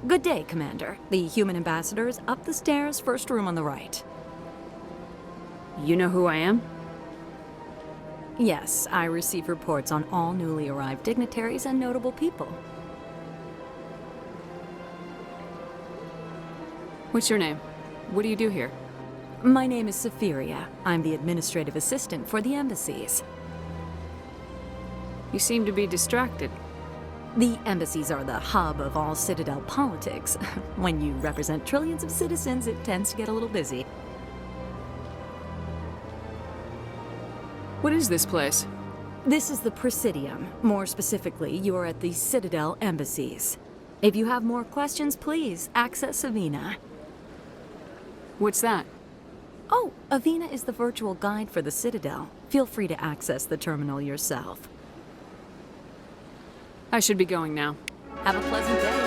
Good day, Commander. The human ambassador is up the stairs, first room on the right. You know who I am? Yes, I receive reports on all newly arrived dignitaries and notable people. What's your name? What do you do here? My name is Safiria. I'm the administrative assistant for the embassies. You seem to be distracted. The embassies are the hub of all Citadel politics. When you represent trillions of citizens, it tends to get a little busy. What is this place? This is the Presidium. More specifically, you are at the Citadel embassies. If you have more questions, please access Avina. What's that? Oh, Avina is the virtual guide for the Citadel. Feel free to access the terminal yourself. I should be going now. Have a pleasant day.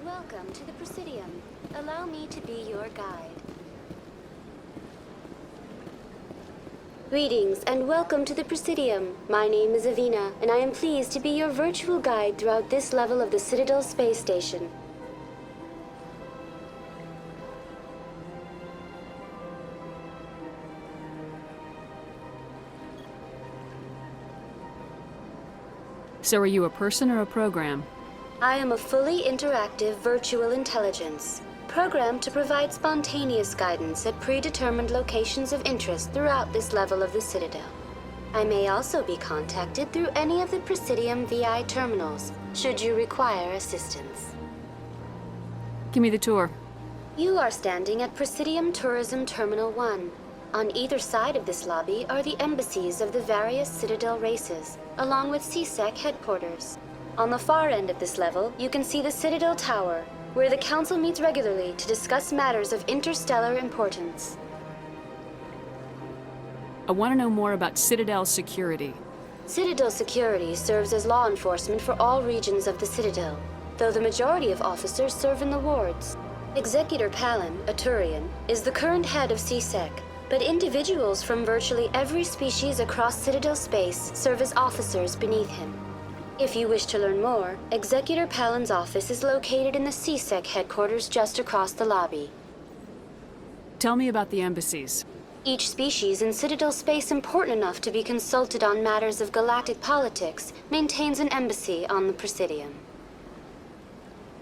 Welcome to the Presidium. Allow me to be your guide. Greetings and welcome to the Presidium. My name is Avina, and I am pleased to be your virtual guide throughout this level of the Citadel space station. So are you a person or a program? I am a fully interactive virtual intelligence, programmed to provide spontaneous guidance at predetermined locations of interest throughout this level of the Citadel. I may also be contacted through any of the Presidium VI terminals, should you require assistance. Give me the tour. You are standing at Presidium Tourism Terminal 1. On either side of this lobby are the embassies of the various Citadel races, along with CSEC headquarters. On the far end of this level, you can see the Citadel Tower, where the Council meets regularly to discuss matters of interstellar importance. I want to know more about Citadel Security. Citadel Security serves as law enforcement for all regions of the Citadel, though the majority of officers serve in the wards. Executor Palin, a Turian, is the current head of CSEC, but individuals from virtually every species across Citadel space serve as officers beneath him. If you wish to learn more, Executor Palin's office is located in the CSEC headquarters just across the lobby. Tell me about the embassies. Each species in Citadel space important enough to be consulted on matters of galactic politics maintains an embassy on the Presidium.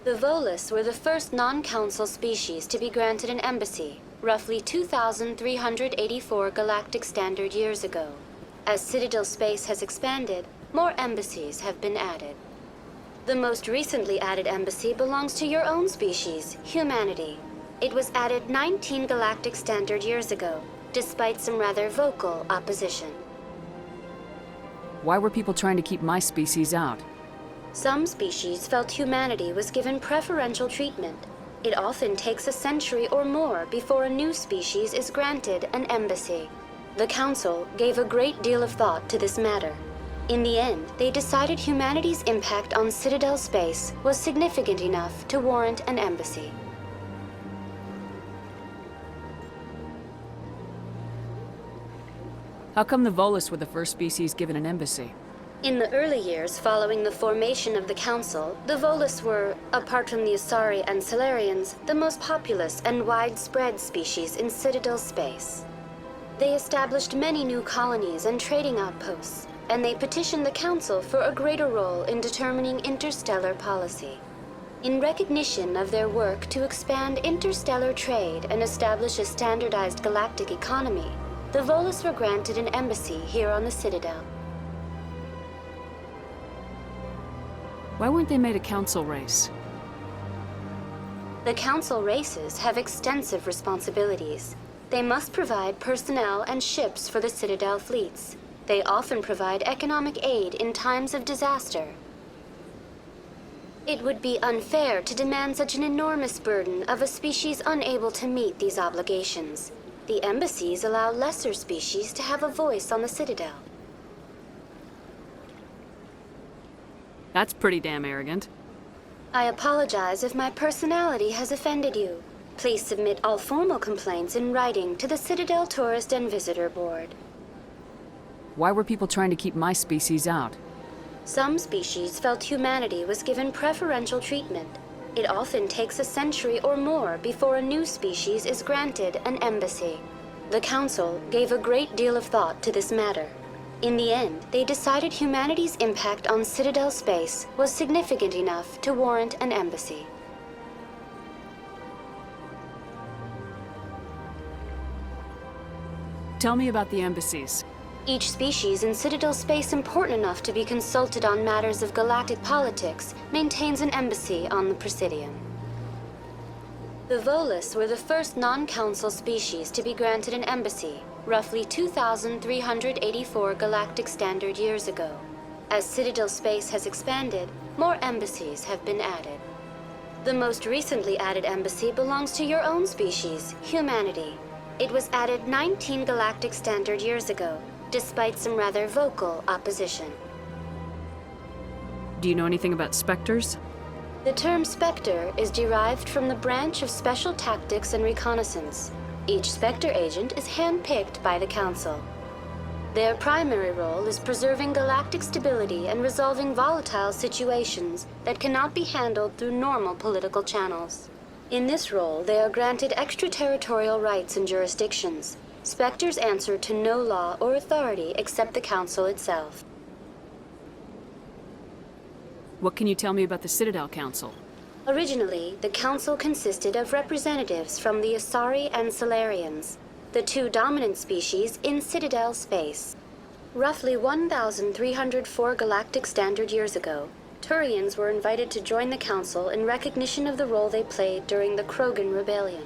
The Volus were the first non-council species to be granted an embassy, roughly 2,384 galactic standard years ago. As Citadel space has expanded, more embassies have been added. The most recently added embassy belongs to your own species, humanity. It was added 19 galactic standard years ago, despite some rather vocal opposition. Why were people trying to keep my species out? Some species felt humanity was given preferential treatment. It often takes a century or more before a new species is granted an embassy. The Council gave a great deal of thought to this matter. In the end, they decided humanity's impact on Citadel space was significant enough to warrant an embassy. How come the Volus were the first species given an embassy? In the early years following the formation of the Council, the Volus were, apart from the Asari and Salarians, the most populous and widespread species in Citadel space. They established many new colonies and trading outposts, and they petitioned the Council for a greater role in determining interstellar policy. In recognition of their work to expand interstellar trade and establish a standardized galactic economy, the Volus were granted an embassy here on the Citadel. Why weren't they made a council race? The Council races have extensive responsibilities. They must provide personnel and ships for the Citadel fleets. They often provide economic aid in times of disaster. It would be unfair to demand such an enormous burden of a species unable to meet these obligations. The embassies allow lesser species to have a voice on the Citadel. That's pretty damn arrogant. I apologize if my personality has offended you. Please submit all formal complaints in writing to the Citadel Tourist and Visitor Board. Why were people trying to keep my species out? Some species felt humanity was given preferential treatment. It often takes a century or more before a new species is granted an embassy. The Council gave a great deal of thought to this matter. In the end, they decided humanity's impact on Citadel space was significant enough to warrant an embassy. Tell me about the embassies. Each species in Citadel space important enough to be consulted on matters of galactic politics maintains an embassy on the Presidium. The Volus were the first non-council species to be granted an embassy, roughly 2,384 galactic standard years ago. As Citadel space has expanded, more embassies have been added. The most recently added embassy belongs to your own species, humanity. It was added 19 galactic standard years ago, despite some rather vocal opposition. Do you know anything about specters? The term Spectre is derived from the branch of Special Tactics and Reconnaissance. Each Spectre agent is handpicked by the Council. Their primary role is preserving galactic stability and resolving volatile situations that cannot be handled through normal political channels. In this role, they are granted extraterritorial rights and jurisdictions. Spectres answer to no law or authority except the Council itself. What can you tell me about the Citadel Council? Originally, the Council consisted of representatives from the Asari and Solarians, the two dominant species in Citadel space. Roughly 1,304 galactic standard years ago, Turians were invited to join the Council in recognition of the role they played during the Krogan Rebellion.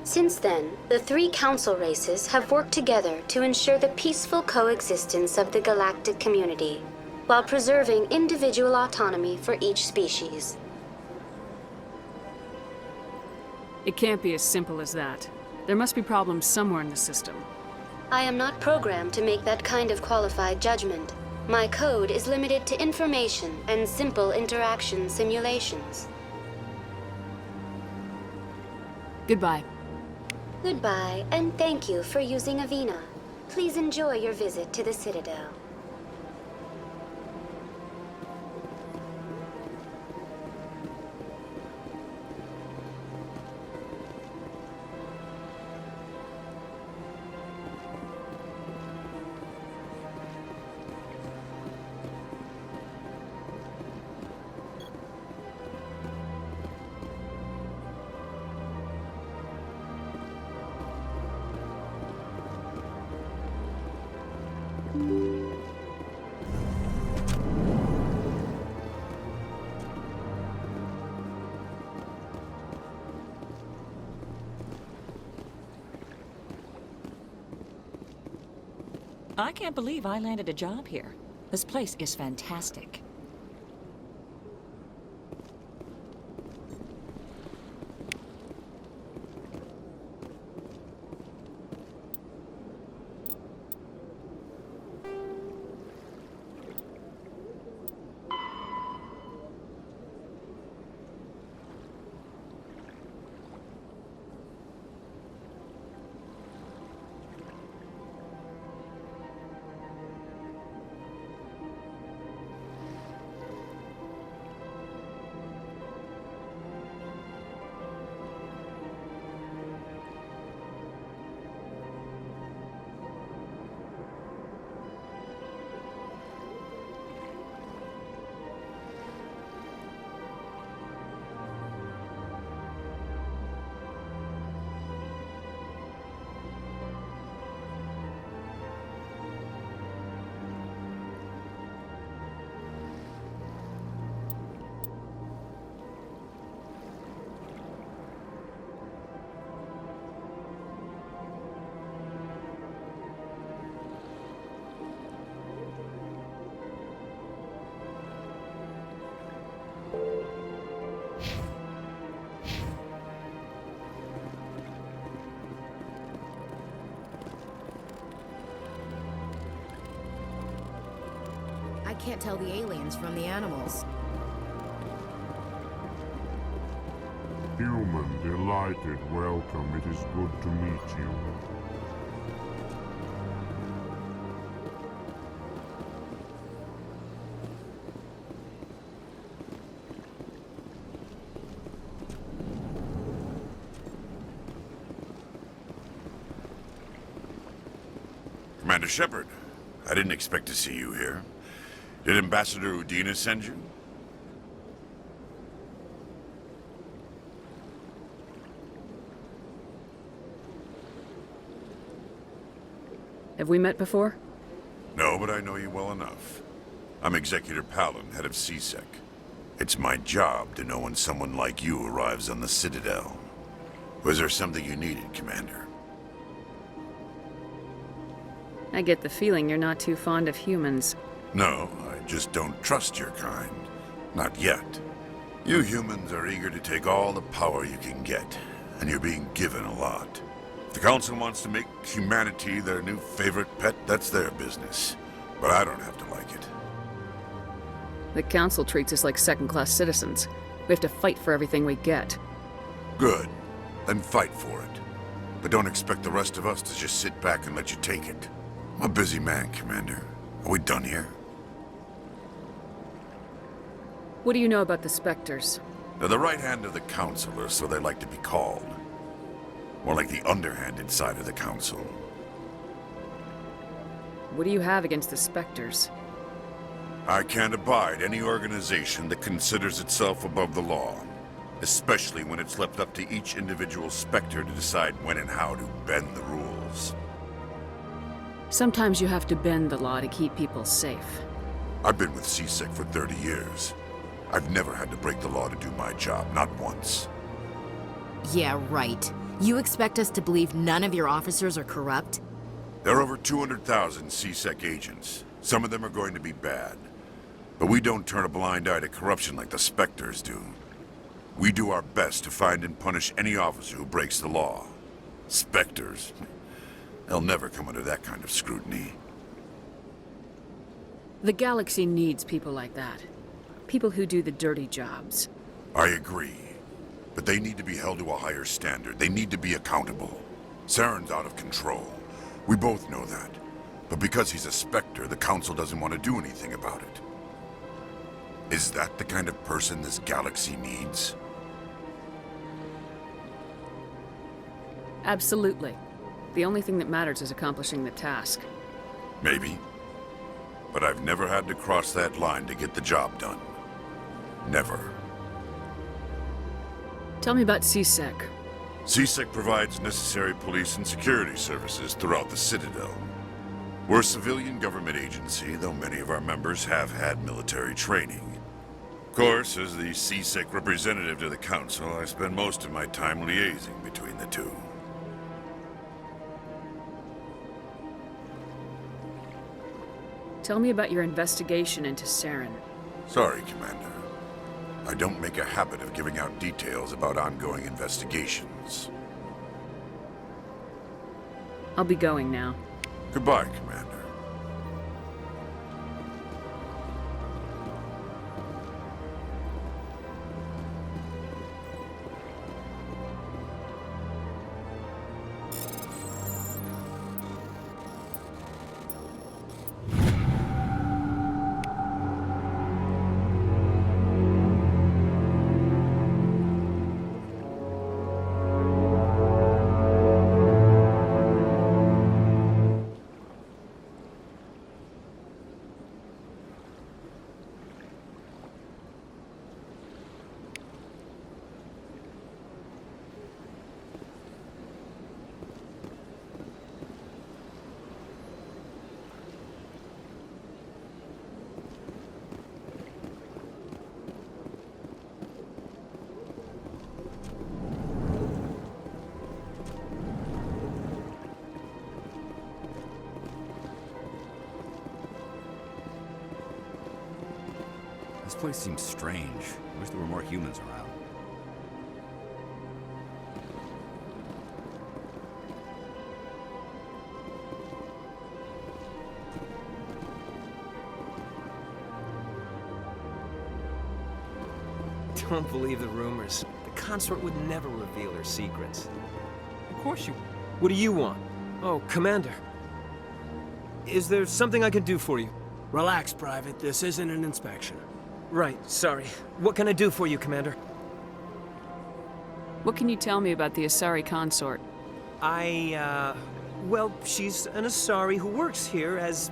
Since then, the three Council races have worked together to ensure the peaceful coexistence of the galactic community, while preserving individual autonomy for each species. It can't be as simple as that. There must be problems somewhere in the system. I am not programmed to make that kind of qualified judgment. My code is limited to information and simple interaction simulations. Goodbye. Goodbye, and thank you for using Avina. Please enjoy your visit to the Citadel. I can't believe I landed a job here. This place is fantastic. I can't tell the aliens from the animals. Human, delighted, welcome. It is good to meet you. Shepard. I didn't expect to see you here. Did Ambassador Udina send you? Have we met before? No, but I know you well enough. I'm Executor Palin, head of CSEC. It's my job to know when someone like you arrives on the Citadel. Was there something you needed, Commander? I get the feeling you're not too fond of humans. No, I just don't trust your kind. Not yet. You humans are eager to take all the power you can get, and you're being given a lot. If the Council wants to make humanity their new favorite pet, that's their business. But I don't have to like it. The Council treats us like second-class citizens. We have to fight for everything we get. Good. Then fight for it. But don't expect the rest of us to just sit back and let you take it. I'm a busy man, Commander. Are we done here? What do you know about the Spectres? They're the right hand of the Council, or so they like to be called. More like the underhanded side of the Council. What do you have against the Spectres? I can't abide any organization that considers itself above the law. Especially when it's left up to each individual Spectre to decide when and how to bend the rules. Sometimes you have to bend the law to keep people safe. I've been with CSEC for 30 years. I've never had to break the law to do my job, not once. Yeah, right. You expect us to believe none of your officers are corrupt? There are over 200,000 CSEC agents. Some of them are going to be bad. But we don't turn a blind eye to corruption like the Spectres do. We do our best to find and punish any officer who breaks the law. Spectres, they'll never come under that kind of scrutiny. The galaxy needs people like that. People who do the dirty jobs. I agree. But they need to be held to a higher standard. They need to be accountable. Saren's out of control. We both know that. But because he's a Spectre, the Council doesn't want to do anything about it. Is that the kind of person this galaxy needs? Absolutely. The only thing that matters is accomplishing the task. Maybe. But I've never had to cross that line to get the job done. Never. Tell me about CSEC. CSEC provides necessary police and security services throughout the Citadel. We're a civilian government agency, though many of our members have had military training. Of course, as the CSEC representative to the Council, I spend most of my time liaising between the two. Tell me about your investigation into Saren. Sorry, Commander. I don't make a habit of giving out details about ongoing investigations. I'll be going now. Goodbye, Commander. This place seems strange. I wish there were more humans around. Don't believe the rumors. The consort would never reveal her secrets. Of course you... What do you want? Oh, Commander. Is there something I can do for you? Relax, Private. This isn't an inspection. Right, sorry. What can I do for you, Commander? What can you tell me about the Asari Consort? Well, she's an Asari who works here as...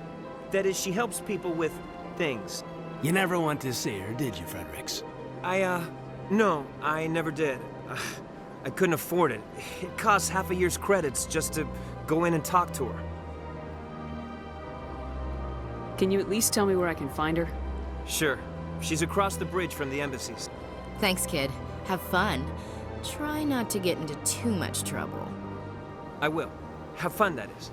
That is, she helps people with things. You never went to see her, did you, Fredericks? No, I never did. I couldn't afford it. It costs half a year's credits just to go in and talk to her. Can you at least tell me where I can find her? Sure. She's across the bridge from the embassies. Thanks, kid. Have fun. Try not to get into too much trouble. I will. Have fun, that is.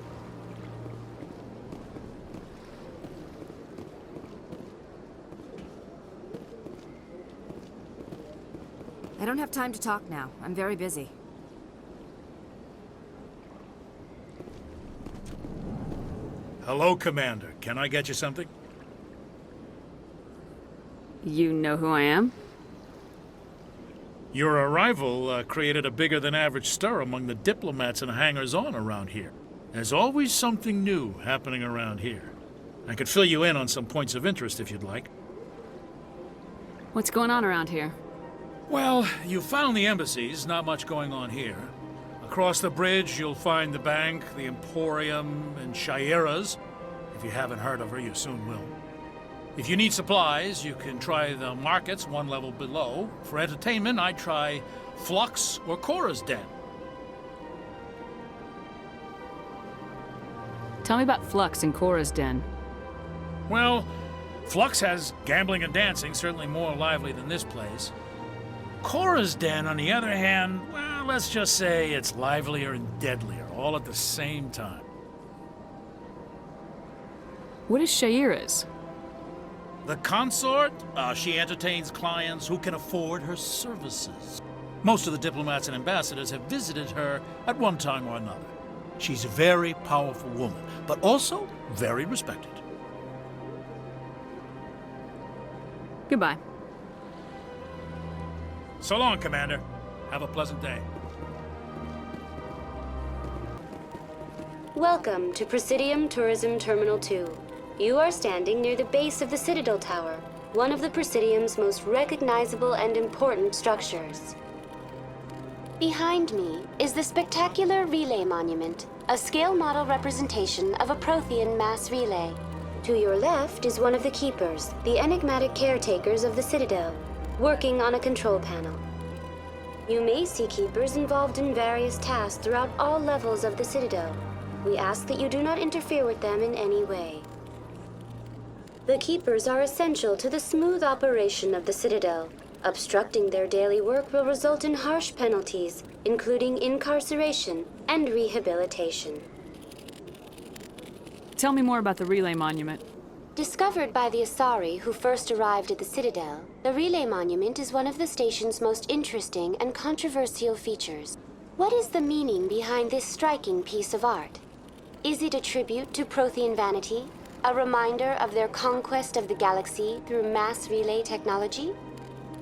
I don't have time to talk now. I'm very busy. Hello, Commander. Can I get you something? You know who I am? Your arrival created a bigger-than-average stir among the diplomats and hangers-on around here. There's always something new happening around here. I could fill you in on some points of interest if you'd like. What's going on around here? Well, you found the embassies, not much going on here. Across the bridge, you'll find the bank, the Emporium, and Shaira's. If you haven't heard of her, you soon will. If you need supplies, you can try the markets one level below. For entertainment, I'd try Flux or Cora's Den. Tell me about Flux and Cora's Den. Well, Flux has gambling and dancing, certainly more lively than this place. Cora's Den, on the other hand, well, let's just say it's livelier and deadlier, all at the same time. What is Shaira's? The consort, she entertains clients who can afford her services. Most of the diplomats and ambassadors have visited her at one time or another. She's a very powerful woman, but also very respected. Goodbye. So long, Commander. Have a pleasant day. Welcome to Presidium Tourism Terminal 2. You are standing near the base of the Citadel Tower, one of the Presidium's most recognizable and important structures. Behind me is the spectacular Relay Monument, a scale model representation of a Prothean mass relay. To your left is one of the Keepers, the enigmatic caretakers of the Citadel, working on a control panel. You may see Keepers involved in various tasks throughout all levels of the Citadel. We ask that you do not interfere with them in any way. The Keepers are essential to the smooth operation of the Citadel. Obstructing their daily work will result in harsh penalties, including incarceration and rehabilitation. Tell me more about the Relay Monument. Discovered by the Asari who first arrived at the Citadel, the Relay Monument is one of the station's most interesting and controversial features. What is the meaning behind this striking piece of art? Is it a tribute to Prothean vanity? A reminder of their conquest of the galaxy through mass relay technology?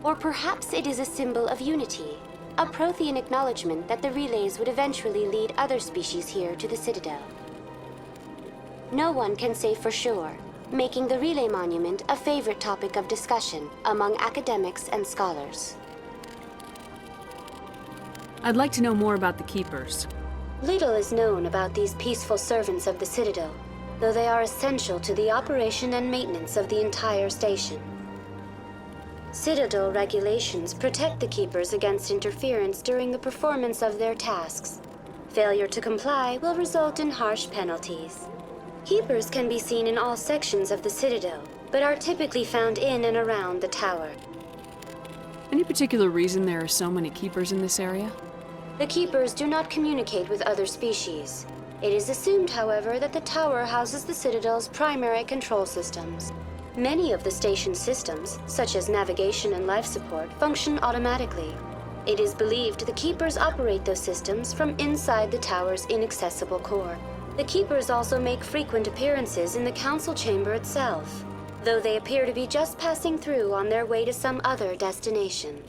Or perhaps it is a symbol of unity, a Prothean acknowledgement that the relays would eventually lead other species here to the Citadel. No one can say for sure, making the Relay Monument a favorite topic of discussion among academics and scholars. I'd like to know more about the Keepers. Little is known about these peaceful servants of the Citadel, though they are essential to the operation and maintenance of the entire station. Citadel regulations protect the Keepers against interference during the performance of their tasks. Failure to comply will result in harsh penalties. Keepers can be seen in all sections of the Citadel, but are typically found in and around the tower. Any particular reason there are so many Keepers in this area? The Keepers do not communicate with other species. It is assumed, however, that the tower houses the Citadel's primary control systems. Many of the station's systems, such as navigation and life support, function automatically. It is believed the Keepers operate those systems from inside the tower's inaccessible core. The Keepers also make frequent appearances in the Council chamber itself, though they appear to be just passing through on their way to some other destination.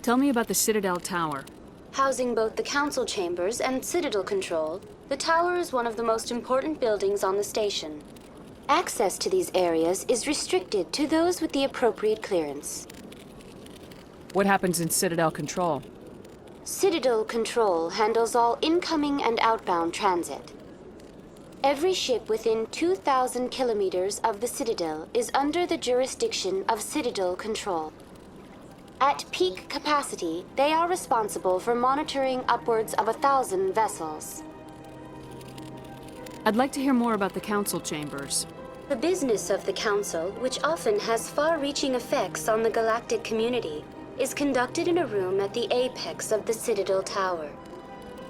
Tell me about the Citadel Tower. Housing both the Council chambers and Citadel control, the tower is one of the most important buildings on the station. Access to these areas is restricted to those with the appropriate clearance. What happens in Citadel control? Citadel Control handles all incoming and outbound transit. Every ship within 2,000 kilometers of the Citadel is under the jurisdiction of Citadel Control. At peak capacity, they are responsible for monitoring upwards of 1,000 vessels. I'd like to hear more about the Council chambers. The business of the Council, which often has far-reaching effects on the galactic community, is conducted in a room at the apex of the Citadel Tower.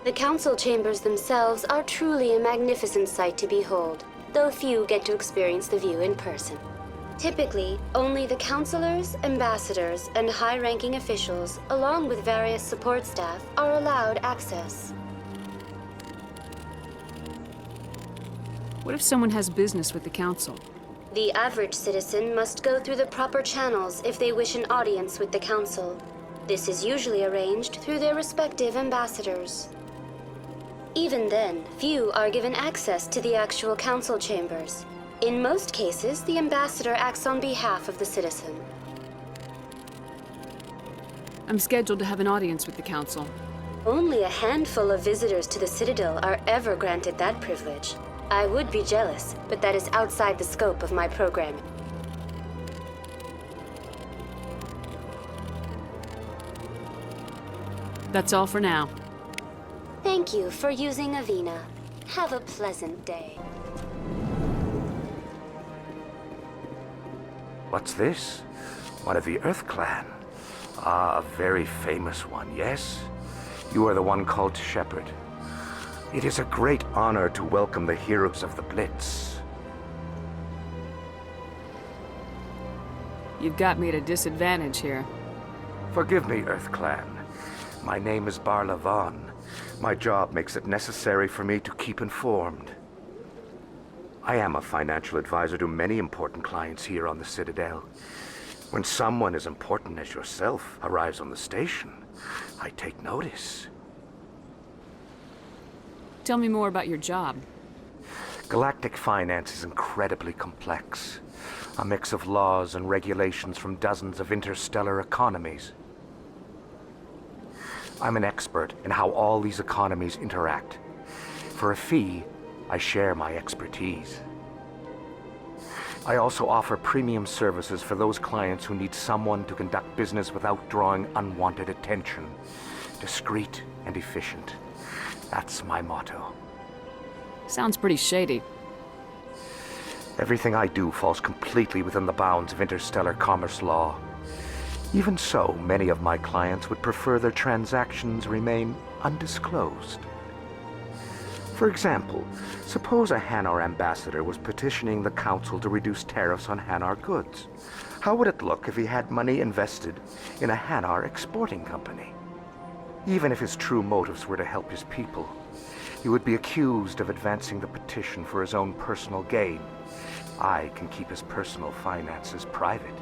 The Council chambers themselves are truly a magnificent sight to behold, though few get to experience the view in person. Typically, only the councilors, ambassadors, and high-ranking officials, along with various support staff, are allowed access. What if someone has business with the Council? The average citizen must go through the proper channels if they wish an audience with the Council. This is usually arranged through their respective ambassadors. Even then, few are given access to the actual Council chambers. In most cases, the ambassador acts on behalf of the citizen. I'm scheduled to have an audience with the Council. Only a handful of visitors to the Citadel are ever granted that privilege. I would be jealous, but that is outside the scope of my programming. That's all for now. Thank you for using Avina. Have a pleasant day. What's this? One of the Earth Clan. Ah, a very famous one, yes? You are the one called Shepard. It is a great honor to welcome the heroes of the Blitz. You've got me at a disadvantage here. Forgive me, Earth Clan. My name is Barla Vaughn. My job makes it necessary for me to keep informed. I am a financial advisor to many important clients here on the Citadel. When someone as important as yourself arrives on the station, I take notice. Tell me more about your job. Galactic finance is incredibly complex. A mix of laws and regulations from dozens of interstellar economies. I'm an expert in how all these economies interact. For a fee, I share my expertise. I also offer premium services for those clients who need someone to conduct business without drawing unwanted attention. Discreet and efficient. That's my motto. Sounds pretty shady. Everything I do falls completely within the bounds of interstellar commerce law. Even so, many of my clients would prefer their transactions remain undisclosed. For example, suppose a Hanar ambassador was petitioning the Council to reduce tariffs on Hanar goods. How would it look if he had money invested in a Hanar exporting company? Even if his true motives were to help his people, he would be accused of advancing the petition for his own personal gain. I can keep his personal finances private.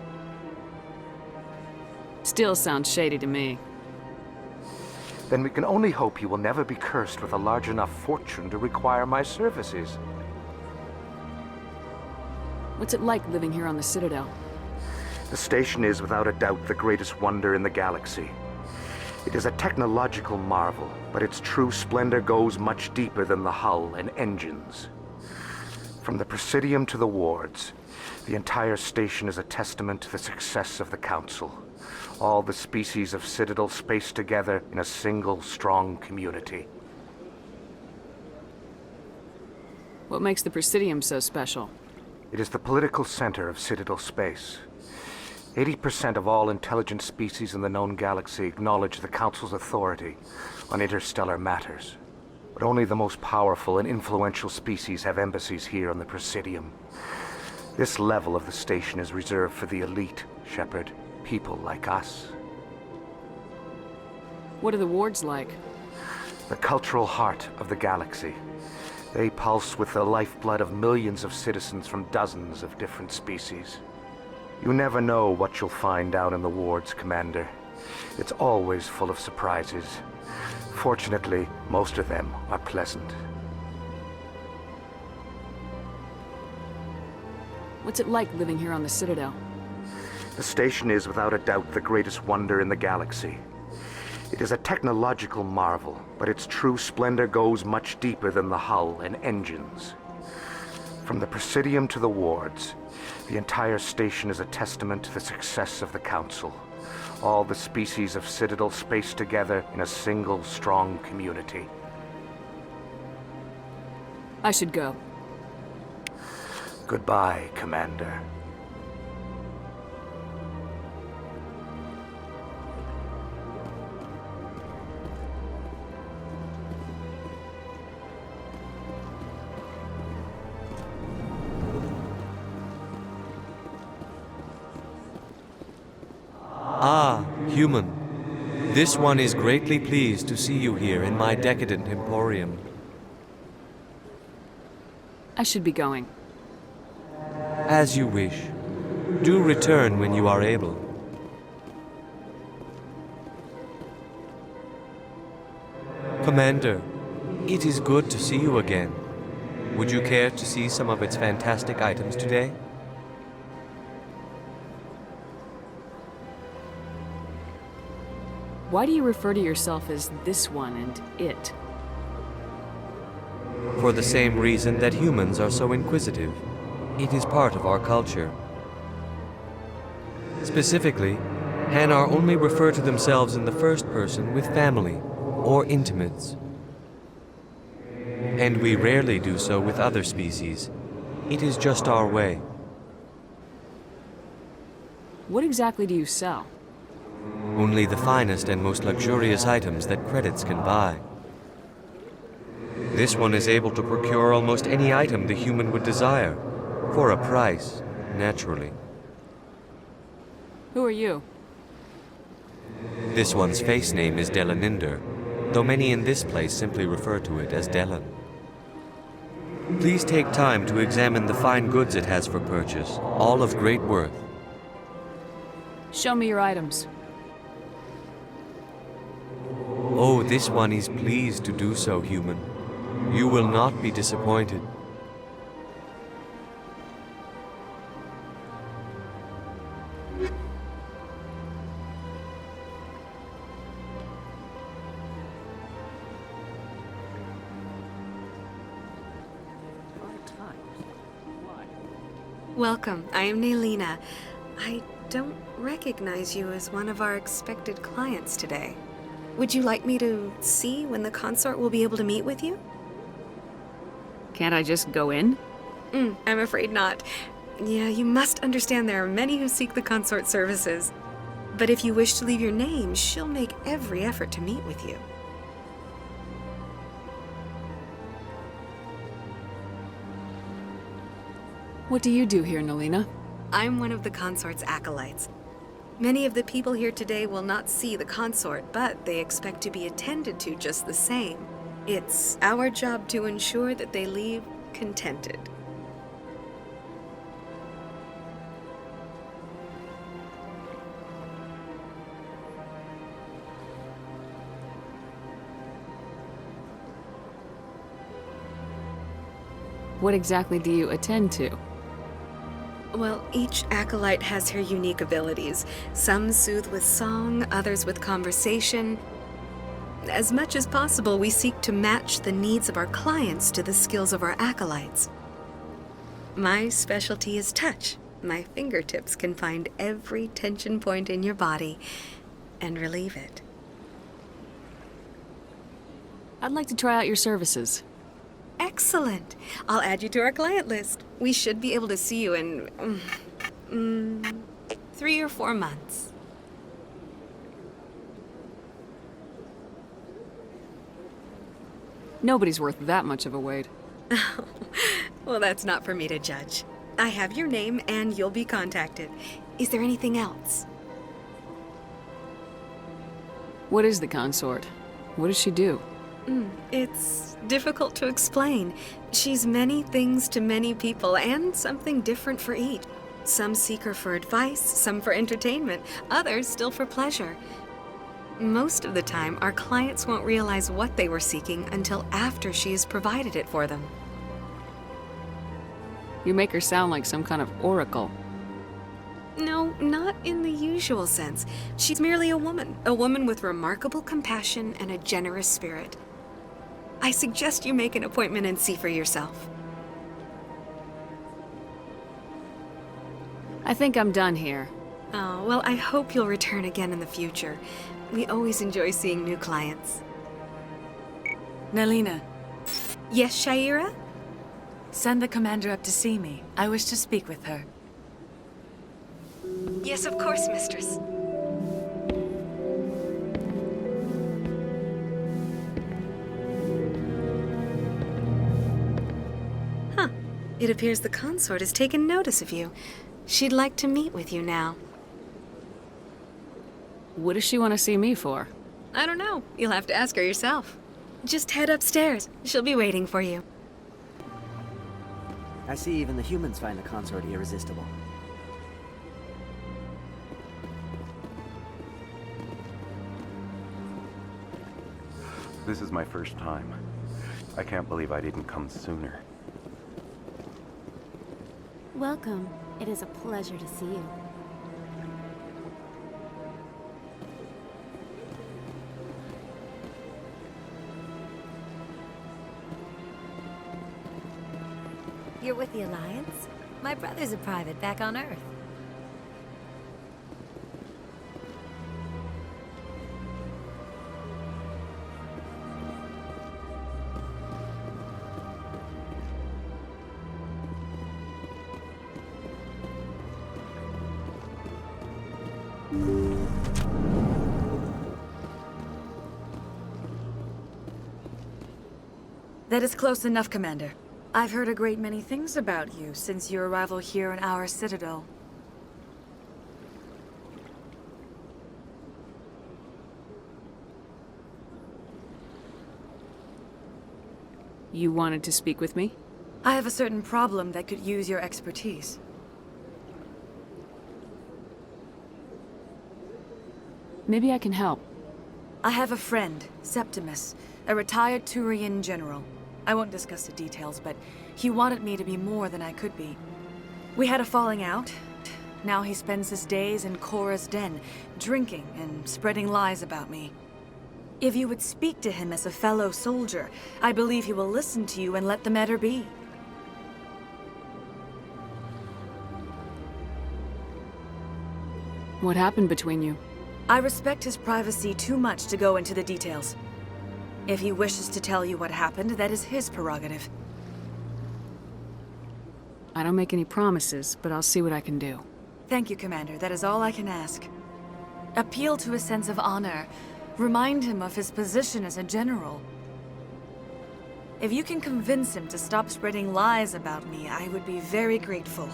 Still sounds shady to me. Then we can only hope he will never be cursed with a large enough fortune to require my services. What's it like living here on the Citadel? The station is without a doubt the greatest wonder in the galaxy. It is a technological marvel, but its true splendor goes much deeper than the hull and engines. From the Presidium to the wards, the entire station is a testament to the success of the Council. All the species of Citadel spaced together in a single, strong community. What makes the Presidium so special? It is the political center of Citadel space. 80% of all intelligent species in the known galaxy acknowledge the Council's authority on interstellar matters. But only the most powerful and influential species have embassies here on the Presidium. This level of the station is reserved for the elite, Shepard. People like us. What are the wards like? The cultural heart of the galaxy. They pulse with the lifeblood of millions of citizens from dozens of different species. You never know what you'll find down in the wards, Commander. It's always full of surprises. Fortunately, most of them are pleasant. What's it like living here on the Citadel? The station is without a doubt the greatest wonder in the galaxy. It is a technological marvel, but its true splendor goes much deeper than the hull and engines. From the Presidium to the wards, the entire station is a testament to the success of the Council. All the species of Citadel spaced together in a single strong community. I should go. Goodbye, Commander. Ah, human. This one is greatly pleased to see you here in my decadent emporium. I should be going. As you wish. Do return when you are able. Commander, it is good to see you again. Would you care to see some of its fantastic items today? Why do you refer to yourself as this one and it? For the same reason that humans are so inquisitive. It is part of our culture. Specifically, Hanar only refer to themselves in the first person with family or intimates. And we rarely do so with other species. It is just our way. What exactly do you sell? Only the finest and most luxurious items that credits can buy. This one is able to procure almost any item the human would desire, for a price, naturally. Who are you? This one's face name is Delaninder, though many in this place simply refer to it as Delan. Please take time to examine the fine goods it has for purchase, all of great worth. Show me your items. Oh, this one is pleased to do so, human. You will not be disappointed. Welcome, I am Naylina. I don't recognize you as one of our expected clients today. Would you like me to see when the consort will be able to meet with you? Can't I just go in? I'm afraid not. Yeah, you must understand there are many who seek the consort services. But if you wish to leave your name, she'll make every effort to meet with you. What do you do here, Naylina? I'm one of the consort's acolytes. Many of the people here today will not see the consort, but they expect to be attended to just the same. It's our job to ensure that they leave contented. What exactly do you attend to? Well, each acolyte has her unique abilities. Some soothe with song, others with conversation. As much as possible, we seek to match the needs of our clients to the skills of our acolytes. My specialty is touch. My fingertips can find every tension point in your body and relieve it. I'd like to try out your services. Excellent. I'll add you to our client list. We should be able to see you in 3 or 4 months. Nobody's worth that much of a wait. Well, that's not for me to judge. I have your name and you'll be contacted. Is there anything else? What is the consort? What does she do? It's difficult to explain. She's many things to many people, and something different for each. Some seek her for advice, some for entertainment, others still for pleasure. Most of the time, our clients won't realize what they were seeking until after she has provided it for them. You make her sound like some kind of oracle. No, not in the usual sense. She's merely a woman with remarkable compassion and a generous spirit. I suggest you make an appointment and see for yourself. I think I'm done here. Oh, well, I hope you'll return again in the future. We always enjoy seeing new clients. Nalina, Yes, Shaira? send the commander up to see me. I wish to speak with her. Yes, of course, mistress. Huh. It appears the consort has taken notice of you. She'd like to meet with you now. What does she want to see me for? I don't know. You'll have to ask her yourself. Just head upstairs. She'll be waiting for you. I see even the humans find the consort irresistible. This is my first time. I can't believe I didn't come sooner. Welcome. It is a pleasure to see you. You're with the Alliance? My brother's a private back on Earth. That is close enough, Commander. I've heard a great many things about you since your arrival here in our Citadel. You wanted to speak with me? I have a certain problem that could use your expertise. Maybe I can help. I have a friend, Septimus, a retired Turian general. I won't discuss the details, but he wanted me to be more than I could be. We had a falling out. Now he spends his days in Korra's den, drinking and spreading lies about me. If you would speak to him as a fellow soldier, I believe he will listen to you and let the matter be. What happened between you? I respect his privacy too much to go into the details. If he wishes to tell you what happened, that is his prerogative. I don't make any promises, but I'll see what I can do. Thank you, Commander. That is all I can ask. Appeal to his sense of honor. Remind him of his position as a general. If you can convince him to stop spreading lies about me, I would be very grateful.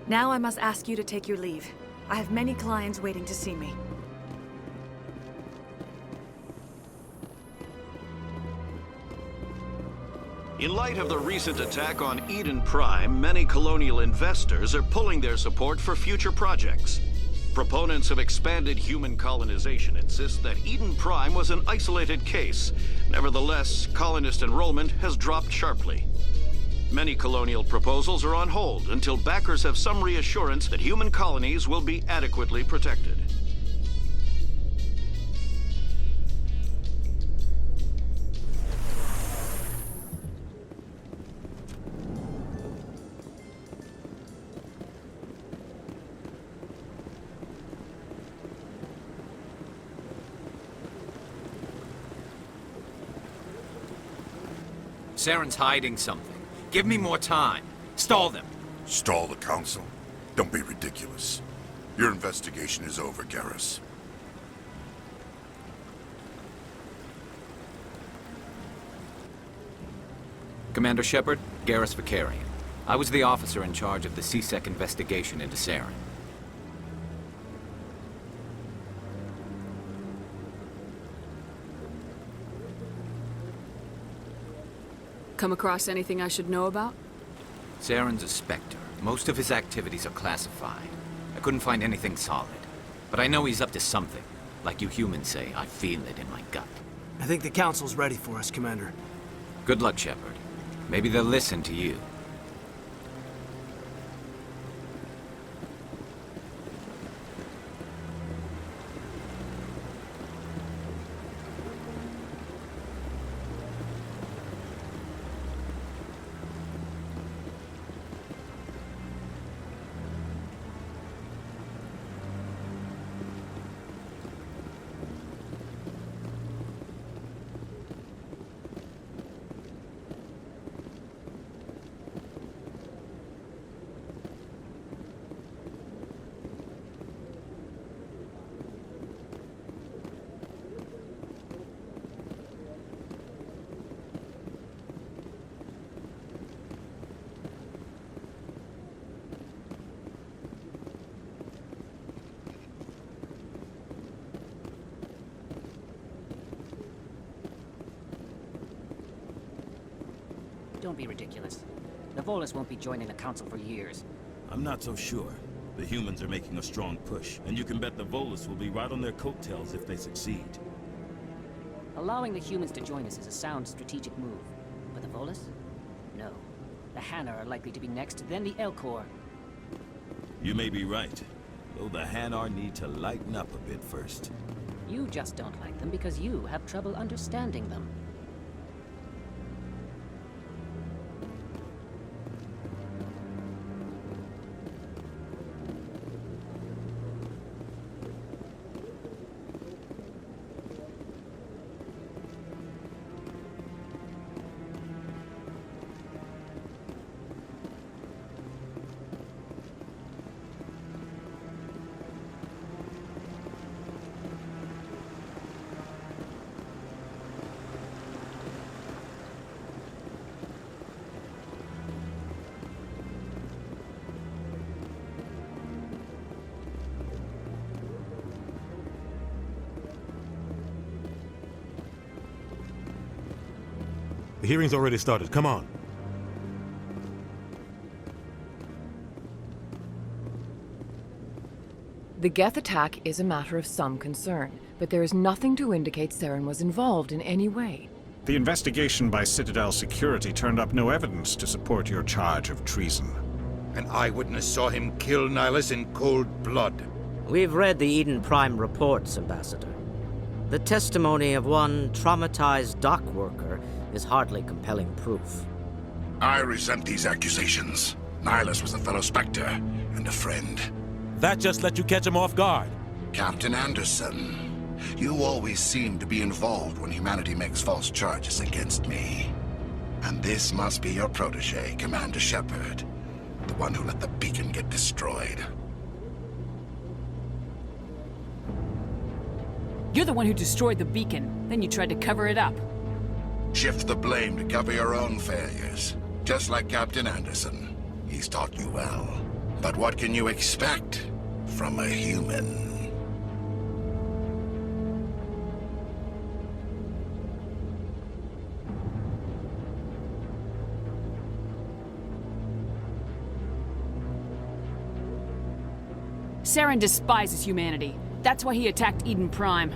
Now I must ask you to take your leave. I have many clients waiting to see me. In light of the recent attack on Eden Prime, many colonial investors are pulling their support for future projects. Proponents of expanded human colonization insist that Eden Prime was an isolated case. Nevertheless, colonist enrollment has dropped sharply. Many colonial proposals are on hold until backers have some reassurance that human colonies will be adequately protected. Saren's hiding something. Give me more time. Stall them. Stall the Council? Don't be ridiculous. Your investigation is over, Garrus. Commander Shepard, Garrus Vicarian. I was the officer in charge of the C-Sec investigation into Saren. Come across anything I should know about? Saren's a Spectre. Most of his activities are classified. I couldn't find anything solid. But I know he's up to something. Like you humans say, I feel it in my gut. I think the Council's ready for us, Commander. Good luck, Shepard. Maybe they'll listen to you. Don't be ridiculous. The Volus won't be joining the Council for years. I'm not so sure. The humans are making a strong push, and you can bet the Volus will be right on their coattails if they succeed. Allowing the humans to join us is a sound strategic move. But the Volus? No. The Hanar are likely to be next, then the Elcor. You may be right, though the Hanar need to lighten up a bit first. You just don't like them because you have trouble understanding them. The hearing's already started. Come on. The Geth attack is a matter of some concern, but there is nothing to indicate Saren was involved in any way. The investigation by Citadel Security turned up no evidence to support your charge of treason. An eyewitness saw him kill Nihilus in cold blood. We've read the Eden Prime reports, Ambassador. The testimony of one traumatized dock worker is hardly compelling proof. I resent these accusations. Nihilus was a fellow Spectre and a friend. That just let you catch him off guard. Captain Anderson, you always seem to be involved when humanity makes false charges against me. And this must be your protege, Commander Shepard, the one who let the beacon get destroyed. You're the one who destroyed the beacon, then you tried to cover it up. Shift the blame to cover your own failures. Just like Captain Anderson. He's taught you well. But what can you expect from a human? Saren despises humanity. That's why he attacked Eden Prime.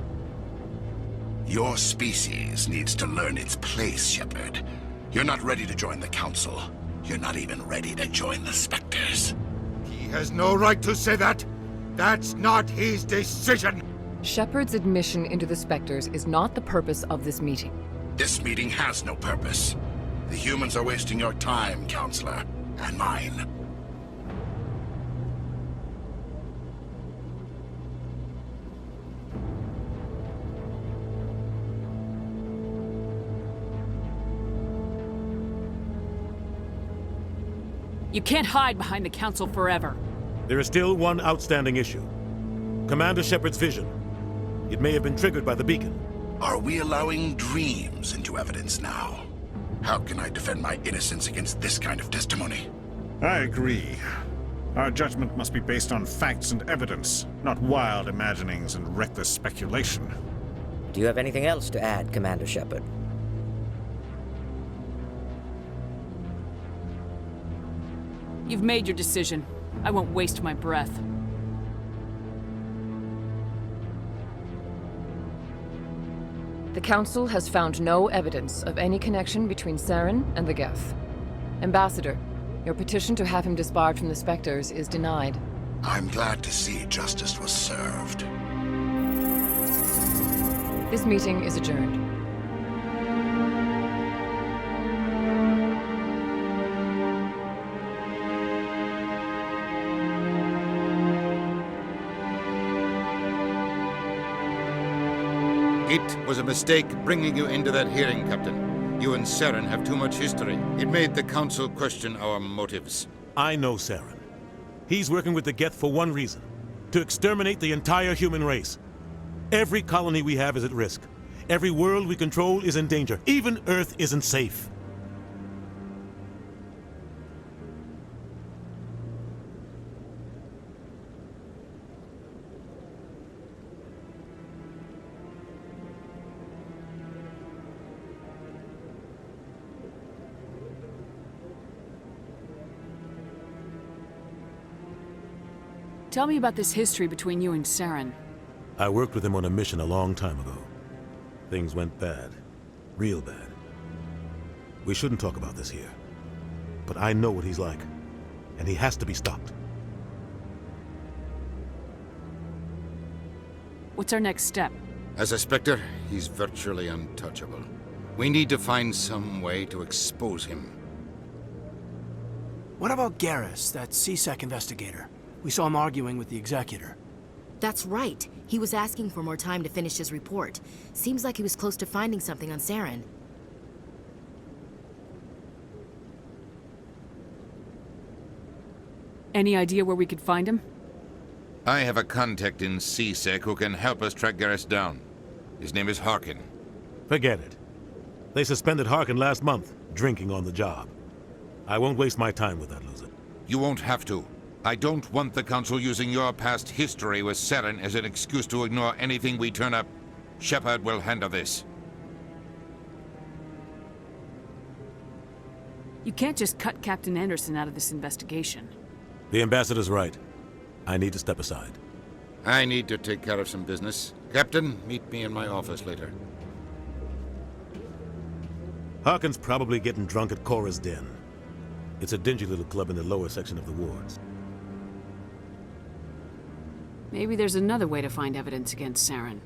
Your species needs to learn its place, Shepard. You're not ready to join the Council. You're not even ready to join the Spectres. He has no right to say that. That's not his decision. Shepard's admission into the Spectres is not the purpose of this meeting. This meeting has no purpose. The humans are wasting your time, Counselor, and mine. You can't hide behind the Council forever. There is still one outstanding issue. Commander Shepard's vision. It may have been triggered by the beacon. Are we allowing dreams into evidence now? How can I defend my innocence against this kind of testimony? I agree. Our judgment must be based on facts and evidence, not wild imaginings and reckless speculation. Do you have anything else to add, Commander Shepard? You've made your decision. I won't waste my breath. The Council has found no evidence of any connection between Saren and the Geth. Ambassador, your petition to have him disbarred from the Spectres is denied. I'm glad to see justice was served. This meeting is adjourned. It was a mistake bringing you into that hearing, Captain. You and Saren have too much history. It made the Council question our motives. I know Saren. He's working with the Geth for one reason. To exterminate the entire human race. Every colony we have is at risk. Every world we control is in danger. Even Earth isn't safe. Tell me about this history between you and Saren. I worked with him on a mission a long time ago. Things went bad. Real bad. We shouldn't talk about this here. But I know what he's like. And he has to be stopped. What's our next step? As a Spectre, he's virtually untouchable. We need to find some way to expose him. What about Garrus, that CSEC investigator? We saw him arguing with the Executor. That's right. He was asking for more time to finish his report. Seems like he was close to finding something on Saren. Any idea where we could find him? I have a contact in CSEC who can help us track Garrus down. His name is Harkin. Forget it. They suspended Harkin last month, drinking on the job. I won't waste my time with that loser. You won't have to. I don't want the Council using your past history with Saren as an excuse to ignore anything we turn up. Shepard will handle this. You can't just cut Captain Anderson out of this investigation. The Ambassador's right. I need to step aside. I need to take care of some business. Captain, meet me in my office later. Harkin's probably getting drunk at Cora's Den. It's a dingy little club in the lower section of the wards. Maybe there's another way to find evidence against Saren.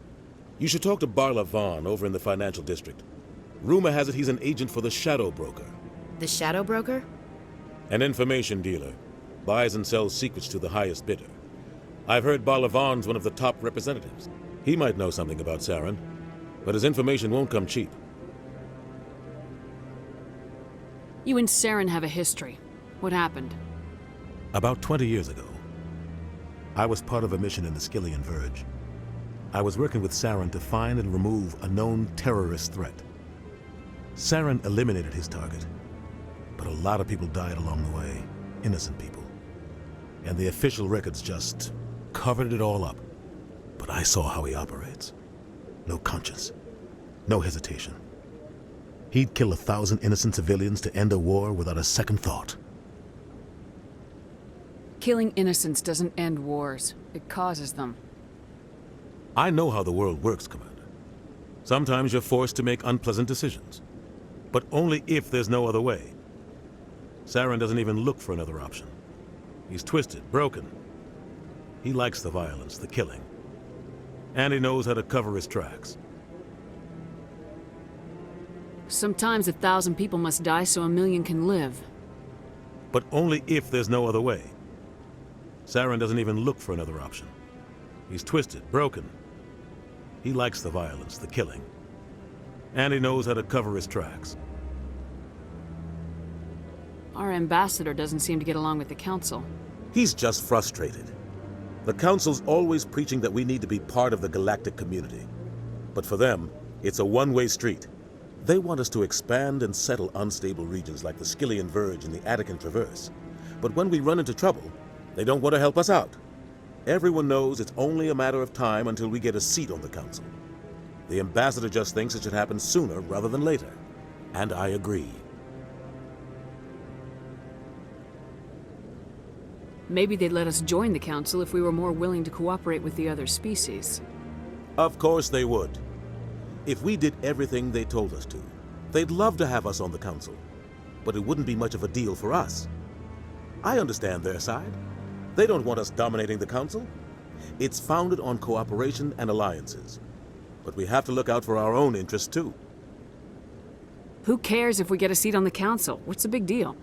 You should talk to Barla Vaughn over in the financial district. Rumor has it he's an agent for the Shadow Broker. The Shadow Broker? An information dealer. Buys and sells secrets to the highest bidder. I've heard Barla Vaughn's one of the top representatives. He might know something about Saren, but his information won't come cheap. You and Saren have a history. What happened? About 20 years ago, I was part of a mission in the Skillian Verge. I was working with Saren to find and remove a known terrorist threat. Saren eliminated his target, but a lot of people died along the way, innocent people. And the official records just covered it all up. But I saw how he operates. No conscience, no hesitation. He'd kill 1,000 innocent civilians to end a war without a second thought. Killing innocents doesn't end wars. It causes them. I know how the world works, Commander. Sometimes you're forced to make unpleasant decisions. But only if there's no other way. Saren doesn't even look for another option. He's twisted, broken. He likes the violence, the killing. And he knows how to cover his tracks. Sometimes 1,000 people must die so 1,000,000 can live. But only if there's no other way. Saren doesn't even look for another option. He's twisted, broken. He likes the violence, the killing. And he knows how to cover his tracks. Our ambassador doesn't seem to get along with the Council. He's just frustrated. The Council's always preaching that we need to be part of the galactic community. But for them, it's a one-way street. They want us to expand and settle unstable regions like the Skillian Verge and the Attican Traverse. But when we run into trouble, they don't want to help us out. Everyone knows it's only a matter of time until we get a seat on the Council. The Ambassador just thinks it should happen sooner rather than later. And I agree. Maybe they'd let us join the Council if we were more willing to cooperate with the other species. Of course they would. If we did everything they told us to, they'd love to have us on the Council. But it wouldn't be much of a deal for us. I understand their side. They don't want us dominating the Council. It's founded on cooperation and alliances. But we have to look out for our own interests too. Who cares if we get a seat on the Council? What's the big deal?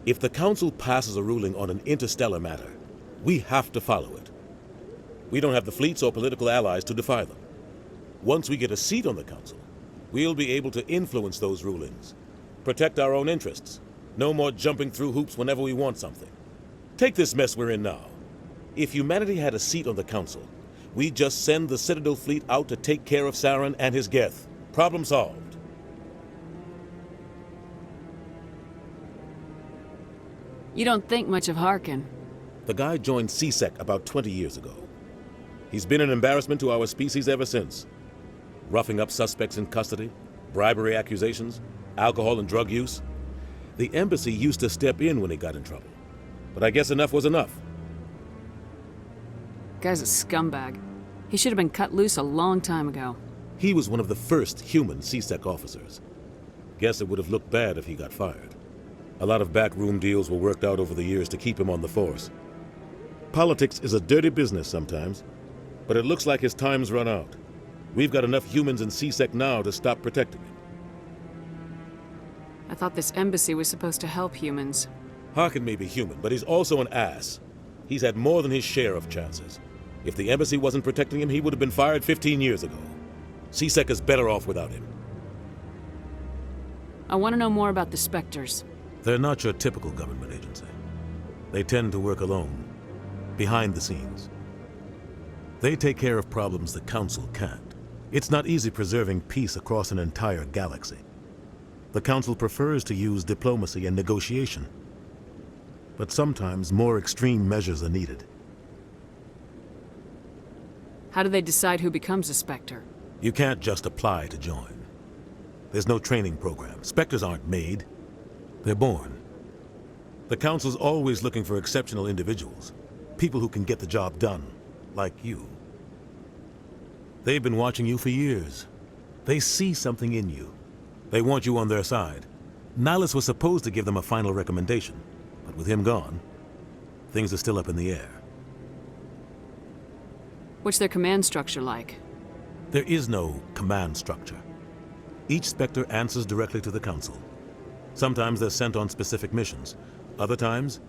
If the Council passes a ruling on an interstellar matter, we have to follow it. We don't have the fleets or political allies to defy them. Once we get a seat on the Council, we'll be able to influence those rulings, protect our own interests. No more jumping through hoops whenever we want something. Take this mess we're in now. If humanity had a seat on the Council, we'd just send the Citadel fleet out to take care of Saren and his Geth. Problem solved. You don't think much of Harkin. The guy joined CSEC about 20 years ago. He's been an embarrassment to our species ever since. Roughing up suspects in custody, bribery accusations, alcohol and drug use. The embassy used to step in when he got in trouble. But I guess enough was enough. Guy's a scumbag. He should have been cut loose a long time ago. He was one of the first human CSEC officers. Guess it would have looked bad if he got fired. A lot of backroom deals were worked out over the years to keep him on the force. Politics is a dirty business sometimes, but it looks like his time's run out. We've got enough humans in CSEC now to stop protecting him. I thought this embassy was supposed to help humans. Harkin may be human, but he's also an ass. He's had more than his share of chances. If the embassy wasn't protecting him, he would have been fired 15 years ago. CSEC is better off without him. I want to know more about the Spectres. They're not your typical government agency. They tend to work alone, behind the scenes. They take care of problems the Council can't. It's not easy preserving peace across an entire galaxy. The Council prefers to use diplomacy and negotiation. But sometimes more extreme measures are needed. How do they decide who becomes a Spectre? You can't just apply to join. There's no training program. Spectres aren't made. They're born. The Council's always looking for exceptional individuals. People who can get the job done, like you. They've been watching you for years. They see something in you. They want you on their side. Nihilus was supposed to give them a final recommendation, but with him gone, things are still up in the air. What's their command structure like? There is no command structure. Each Spectre answers directly to the Council. Sometimes they're sent on specific missions. Other times,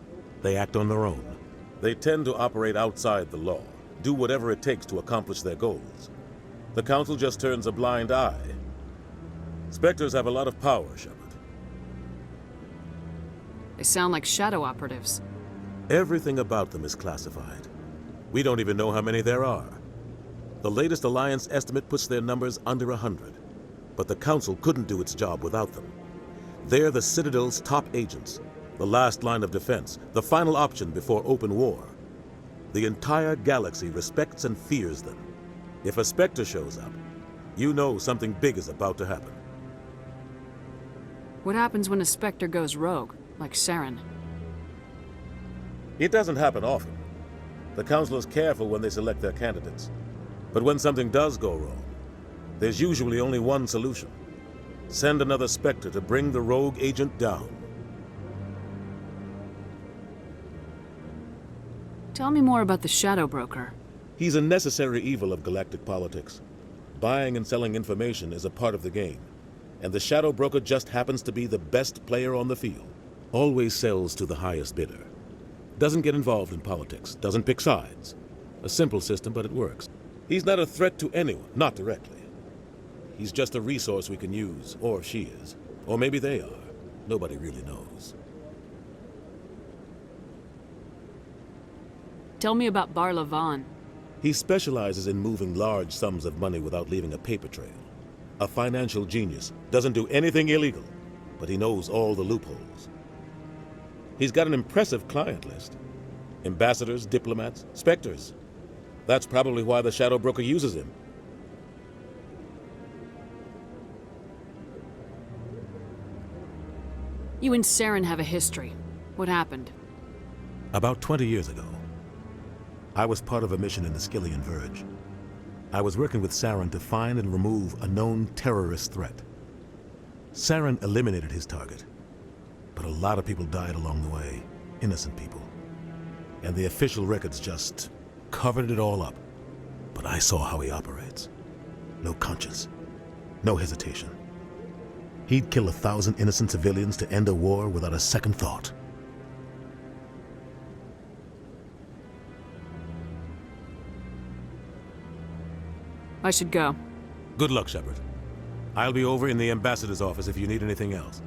they act on their own. They tend to operate outside the law, do whatever it takes to accomplish their goals. The Council just turns a blind eye. Spectres have a lot of power, Shepard. They sound like shadow operatives. Everything about them is classified. We don't even know how many there are. The latest Alliance estimate puts their numbers under 100. But the Council couldn't do its job without them. They're the Citadel's top agents, the last line of defense, the final option before open war. The entire galaxy respects and fears them. If a Spectre shows up, you know something big is about to happen. What happens when a Spectre goes rogue, like Saren? It doesn't happen often. The Council is careful when they select their candidates. But when something does go wrong, there's usually only one solution. Send another Spectre to bring the rogue agent down. Tell me more about the Shadow Broker. He's a necessary evil of galactic politics. Buying and selling information is a part of the game. And the Shadow Broker just happens to be the best player on the field. Always sells to the highest bidder. Doesn't get involved in politics, doesn't pick sides. A simple system, but it works. He's not a threat to anyone, not directly. He's just a resource we can use, or she is. Or maybe they are. Nobody really knows. Tell me about Bar Lavan. He specializes in moving large sums of money without leaving a paper trail. A financial genius. Doesn't do anything illegal, but he knows all the loopholes. He's got an impressive client list. Ambassadors, diplomats, Spectres. That's probably why the Shadow Broker uses him. You and Saren have a history. What happened? About 20 years ago, I was part of a mission in the Skillian Verge. I was working with Saren to find and remove a known terrorist threat. Saren eliminated his target, but a lot of people died along the way, innocent people. And the official records just covered it all up. But I saw how he operates. No conscience, no hesitation. He'd kill 1,000 innocent civilians to end a war without a second thought. I should go. Good luck, Shepard. I'll be over in the ambassador's office if you need anything else.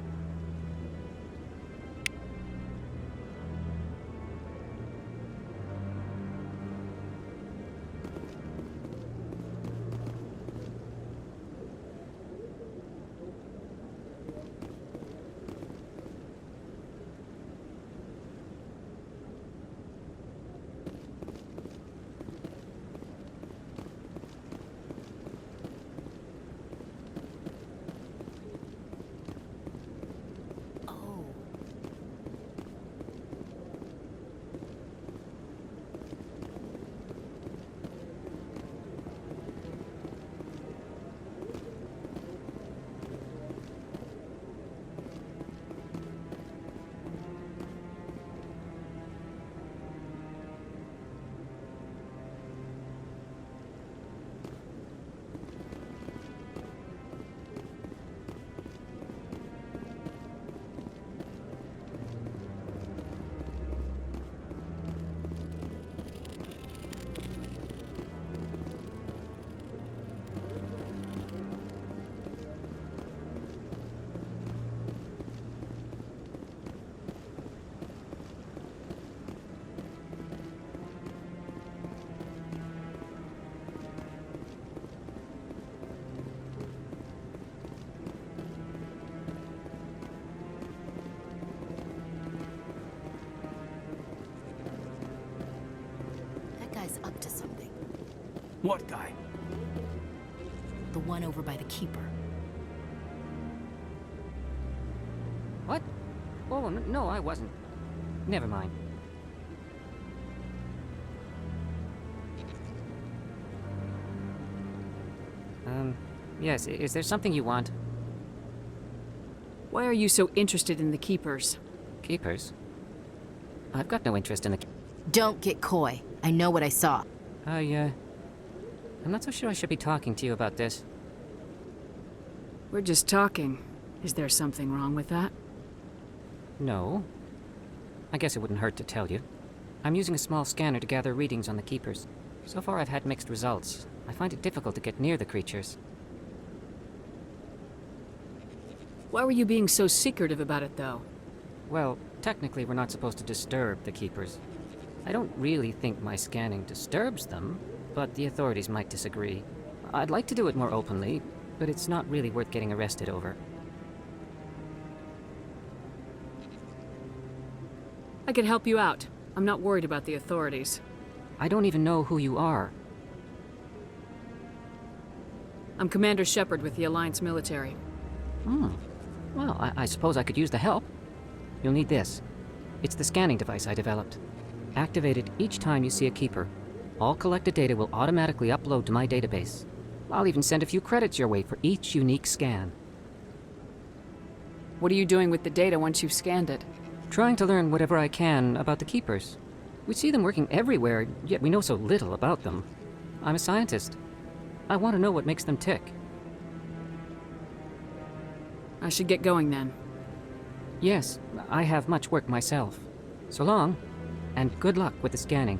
What guy? The one over by the Keeper. What? Oh, no, I wasn't. Never mind. Yes, is there something you want? Why are you so interested in the Keepers? Keepers? I've got no interest in the... Don't get coy. I know what I saw. I'm not so sure I should be talking to you about this. We're just talking. Is there something wrong with that? No. I guess it wouldn't hurt to tell you. I'm using a small scanner to gather readings on the Keepers. So far I've had mixed results. I find it difficult to get near the creatures. Why were you being so secretive about it, though? Well, technically we're not supposed to disturb the Keepers. I don't really think my scanning disturbs them, but the authorities might disagree. I'd like to do it more openly, but it's not really worth getting arrested over. I can help you out. I'm not worried about the authorities. I don't even know who you are. I'm Commander Shepard with the Alliance military. Well, I suppose I could use the help. You'll need this. It's the scanning device I developed. Activate it each time you see a Keeper. All collected data will automatically upload to my database. I'll even send a few credits your way for each unique scan. What are you doing with the data once you've scanned it? Trying to learn whatever I can about the Keepers. We see them working everywhere, yet we know so little about them. I'm a scientist. I want to know what makes them tick. I should get going then. Yes, I have much work myself. So long, and good luck with the scanning.